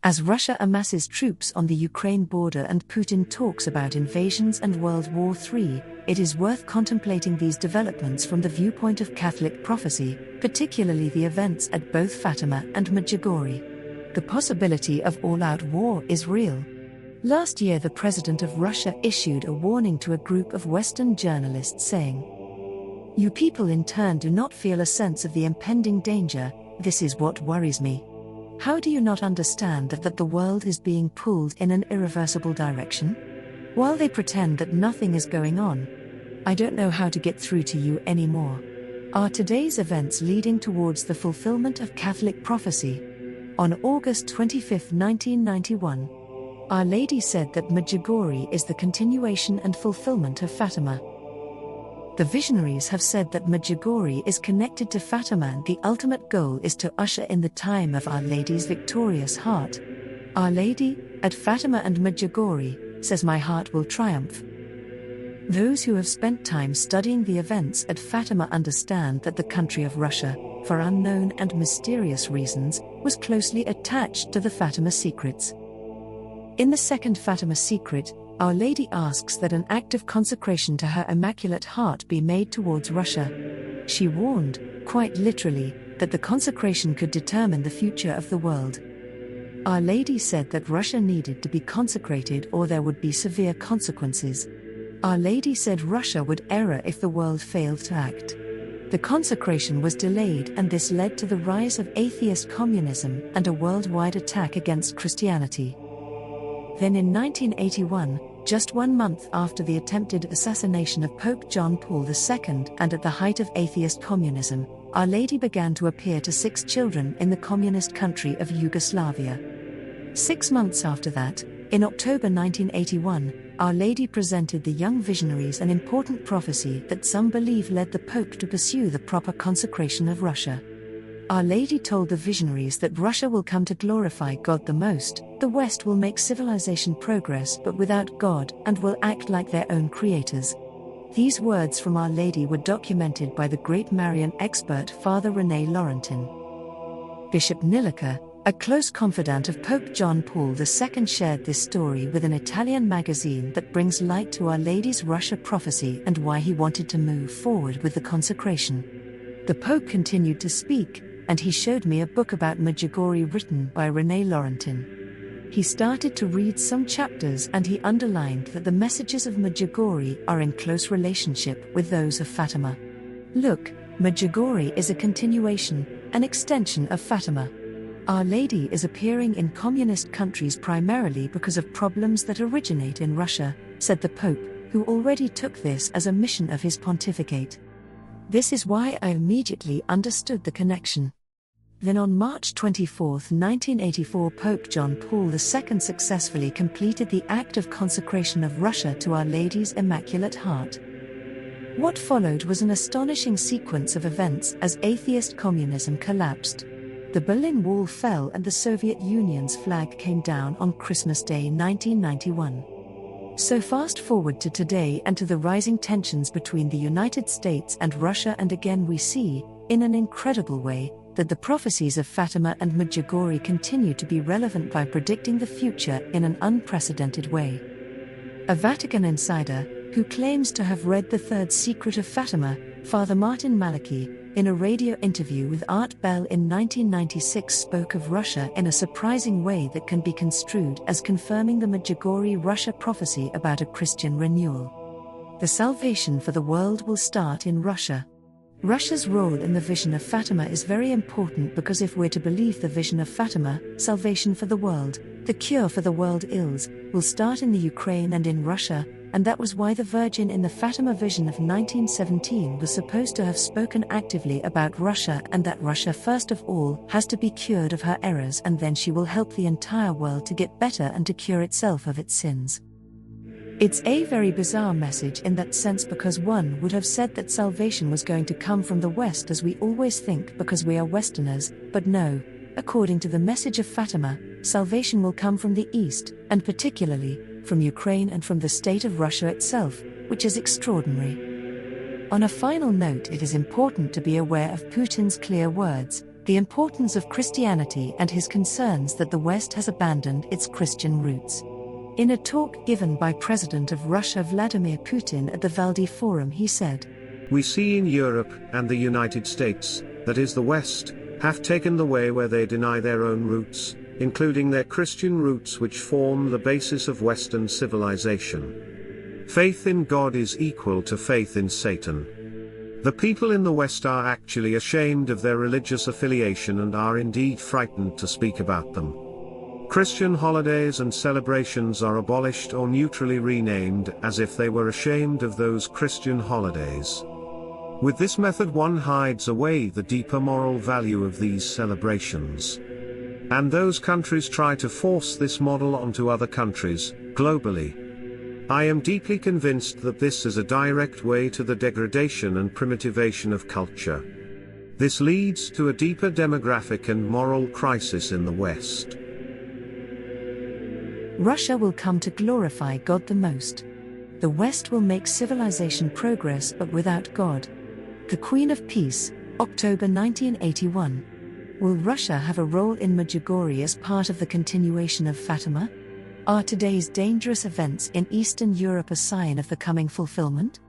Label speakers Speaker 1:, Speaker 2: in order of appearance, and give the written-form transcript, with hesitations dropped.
Speaker 1: As Russia amasses troops on the Ukraine border and Putin talks about invasions and World War III, it is worth contemplating these developments from the viewpoint of Catholic prophecy, particularly the events at both Fatima and Medjugorje. The possibility of all-out war is real. Last year, the president of Russia issued a warning to a group of Western journalists saying, "You people in turn do not feel a sense of the impending danger. This is what worries me. How do you not understand that the world is being pulled in an irreversible direction? While they pretend that nothing is going on, I don't know how to get through to you anymore." Are today's events leading towards the fulfillment of Catholic prophecy? On August 25, 1991, Our Lady said that Medjugorje is the continuation and fulfillment of Fatima. The visionaries have said that Medjugorje is connected to Fatima and the ultimate goal is to usher in the time of Our Lady's victorious heart. Our Lady, at Fatima and Medjugorje, says, "My heart will triumph." Those who have spent time studying the events at Fatima understand that the country of Russia, for unknown and mysterious reasons, was closely attached to the Fatima secrets. In the second Fatima secret, Our Lady asks that an act of consecration to her Immaculate Heart be made towards Russia. She warned, quite literally, that the consecration could determine the future of the world. Our Lady said that Russia needed to be consecrated or there would be severe consequences. Our Lady said Russia would err if the world failed to act. The consecration was delayed, and this led to the rise of atheist communism and a worldwide attack against Christianity. Then in 1981, just 1 month after the attempted assassination of Pope John Paul II and at the height of atheist communism, Our Lady began to appear to 6 children in the communist country of Yugoslavia. 6 months after that, in October 1981, Our Lady presented the young visionaries an important prophecy that some believe led the Pope to pursue the proper consecration of Russia. Our Lady told the visionaries that Russia will come to glorify God the most, the West will make civilization progress but without God, and will act like their own creators. These words from Our Lady were documented by the great Marian expert Father René Laurentin. Bishop Nilica, a close confidant of Pope John Paul II, shared this story with an Italian magazine that brings light to Our Lady's Russia prophecy and why he wanted to move forward with the consecration. The Pope continued to speak, and he showed me a book about Medjugorje written by René Laurentin. He started to read some chapters and he underlined that the messages of Medjugorje are in close relationship with those of Fatima. Look, Medjugorje is a continuation, an extension of Fatima. Our Lady is appearing in communist countries primarily because of problems that originate in Russia, said the Pope, who already took this as a mission of his pontificate. This is why I immediately understood the connection. Then on March 24, 1984, Pope John Paul II successfully completed the act of consecration of Russia to Our Lady's Immaculate Heart. What followed was an astonishing sequence of events as atheist communism collapsed. The Berlin Wall fell and the Soviet Union's flag came down on Christmas Day 1991. So fast forward to today and to the rising tensions between the United States and Russia, and again we see, in an incredible way, that the prophecies of Fatima and Medjugorje continue to be relevant by predicting the future in an unprecedented way. A Vatican insider, who claims to have read the third secret of Fatima, Father Martin Malachy, in a radio interview with Art Bell in 1996 spoke of Russia in a surprising way that can be construed as confirming the Medjugorje Russia prophecy about a Christian renewal. The salvation for the world will start in Russia. Russia's role in the vision of Fatima is very important because if we're to believe the vision of Fatima, salvation for the world, the cure for the world ills, will start in the Ukraine and in Russia, and that was why the Virgin in the Fatima vision of 1917 was supposed to have spoken actively about Russia, and that Russia first of all has to be cured of her errors, and then she will help the entire world to get better and to cure itself of its sins. It's a very bizarre message in that sense, because one would have said that salvation was going to come from the West as we always think because we are Westerners, but no, according to the message of Fatima, salvation will come from the East, and particularly, from Ukraine and from the state of Russia itself, which is extraordinary. On a final note, it is important to be aware of Putin's clear words, the importance of Christianity and his concerns that the West has abandoned its Christian roots. In a talk given by President of Russia Vladimir Putin at the Valdai Forum, he said,
Speaker 2: "We see in Europe and the United States, that is the West, have taken the way where they deny their own roots, including their Christian roots which form the basis of Western civilization. Faith in God is equal to faith in Satan. The people in the West are actually ashamed of their religious affiliation and are indeed frightened to speak about them. Christian holidays and celebrations are abolished or neutrally renamed as if they were ashamed of those Christian holidays. With this method one hides away the deeper moral value of these celebrations. And those countries try to force this model onto other countries, globally. I am deeply convinced that this is a direct way to the degradation and primitivation of culture. This leads to a deeper demographic and moral crisis in the West."
Speaker 1: Russia will come to glorify God the most. The West will make civilization progress but without God. The Queen of Peace, October 1981. Will Russia have a role in Medjugorje as part of the continuation of Fatima? Are today's dangerous events in Eastern Europe a sign of the coming fulfillment?